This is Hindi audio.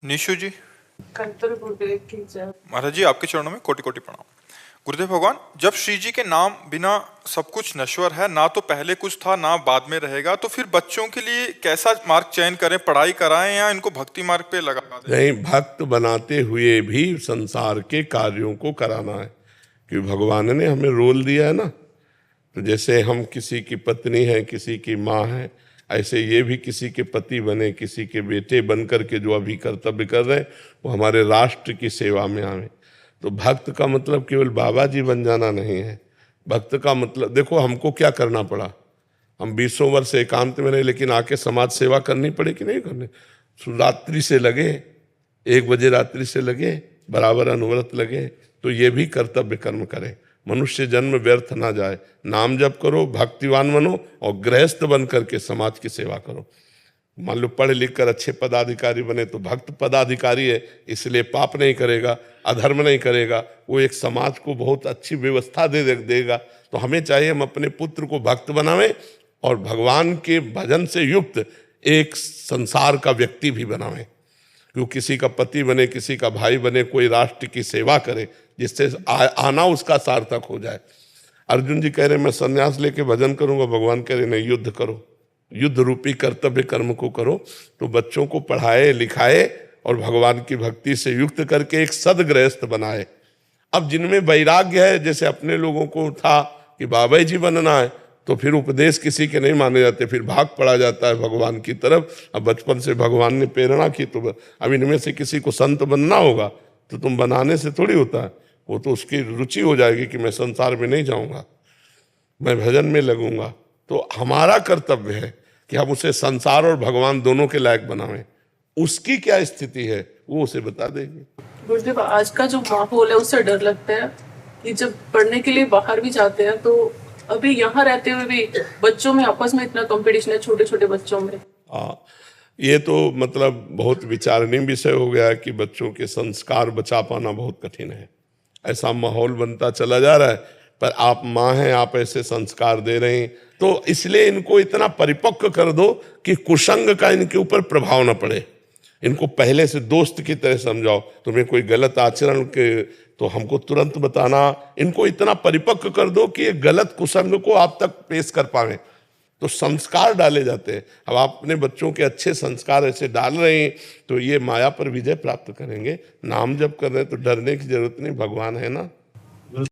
निशु जी, कंतुर गुरुदेव की जय। महाराज जी आपके चरणों में कोटि कोटि प्रणाम। गुरुदेव भगवान, जब श्री जी के नाम बिना सब कुछ नश्वर है, ना तो पहले कुछ था ना बाद में रहेगा, तो फिर बच्चों के लिए कैसा मार्ग चयन करें? पढ़ाई कराएं या इनको भक्ति मार्ग पे लगा दें? नहीं, भक्त बनाते हुए भी संसार के कार्यों को कराना है, क्योंकि भगवान ने हमें रोल दिया है ना। तो जैसे हम किसी की पत्नी है, किसी की माँ है, ऐसे ये भी किसी के पति बने, किसी के बेटे बन करके जो अभी कर्तव्य कर रहे हैं वो हमारे राष्ट्र की सेवा में आवे। तो भक्त का मतलब केवल बाबा जी बन जाना नहीं है। भक्त का मतलब देखो, हमको क्या करना पड़ा। हम 20 वर्ष एकांत में रहे, लेकिन आके समाज सेवा करनी पड़ी कि नहीं करनी। रात्रि से लगे, 1 बजे रात्रि से लगे, बराबर अनुव्रत लगे। तो ये भी कर्तव्य कर्म करें, मनुष्य जन्म व्यर्थ ना जाए। नाम जप करो, भक्तिवान बनो और गृहस्थ बन करके समाज की सेवा करो। मान लो पढ़ लिख कर अच्छे पदाधिकारी बने तो भक्त पदाधिकारी है, इसलिए पाप नहीं करेगा, अधर्म नहीं करेगा, वो एक समाज को बहुत अच्छी व्यवस्था देगा। तो हमें चाहिए हम अपने पुत्र को भक्त बनावें और भगवान के भजन से युक्त एक संसार का व्यक्ति भी बनावें। क्यों किसी का पति बने, किसी का भाई बने, कोई राष्ट्र की सेवा करे, जिससे आना उसका सार्थक हो जाए। अर्जुन जी कह रहे मैं संन्यास लेके भजन करूंगा, भगवान कह रहे नहीं, युद्ध करो, युद्ध रूपी कर्तव्य कर्म को करो। तो बच्चों को पढ़ाए लिखाए और भगवान की भक्ति से युक्त करके एक सदगृहस्थ बनाए। अब जिनमें वैराग्य है, जैसे अपने लोगों को था कि बाबा जी बनना है, तो फिर उपदेश किसी के नहीं माने जाते, फिर भाग पड़ा जाता है भगवान की तरफ। अब बचपन से भगवान ने प्रेरणा की, तो अब इनमें से किसी को संत बनना होगा तो तुम बनाने से थोड़ी होता है। वो तो उसकी रुचि हो जाएगी कि मैं संसार में नहीं जाऊंगा, मैं भजन में लगूंगा। तो हमारा कर्तव्य है कि हम उसे संसार और भगवान दोनों के लायक बनावें। उसकी क्या स्थिति है वो उसे बता देंगे। गुरुदेव, आज का जो माहौल है उससे डर लगता है कि जब पढ़ने के लिए बाहर भी जाते हैं तो अभी यहाँ रहते हुए भी बच्चों में आपस में इतना कंपटीशन है, छोटे छोटे बच्चों में। हाँ, ये तो मतलब बहुत विचारणीय विषय हो गया है कि बच्चों के संस्कार बचा पाना बहुत कठिन है। ऐसा माहौल बनता चला जा रहा है, पर आप माँ हैं, आप ऐसे संस्कार दे रहे हैं, तो इसलिए इनको इतना परिपक्व कर दो कि कुसंग का इनके ऊपर प्रभाव न पड़े। इनको पहले से दोस्त की तरह समझाओ। तुम्हें कोई गलत आचरण के तो हमको तुरंत बताना। इनको इतना परिपक्व कर दो कि ये गलत कुसंग को आप तक पेश कर पावे। तो संस्कार डाले जाते हैं। अब आप अपने बच्चों के अच्छे संस्कार ऐसे डाल रहे हैं तो ये माया पर विजय प्राप्त करेंगे। नाम जप कर रहे हैं तो डरने की जरूरत नहीं, भगवान है ना।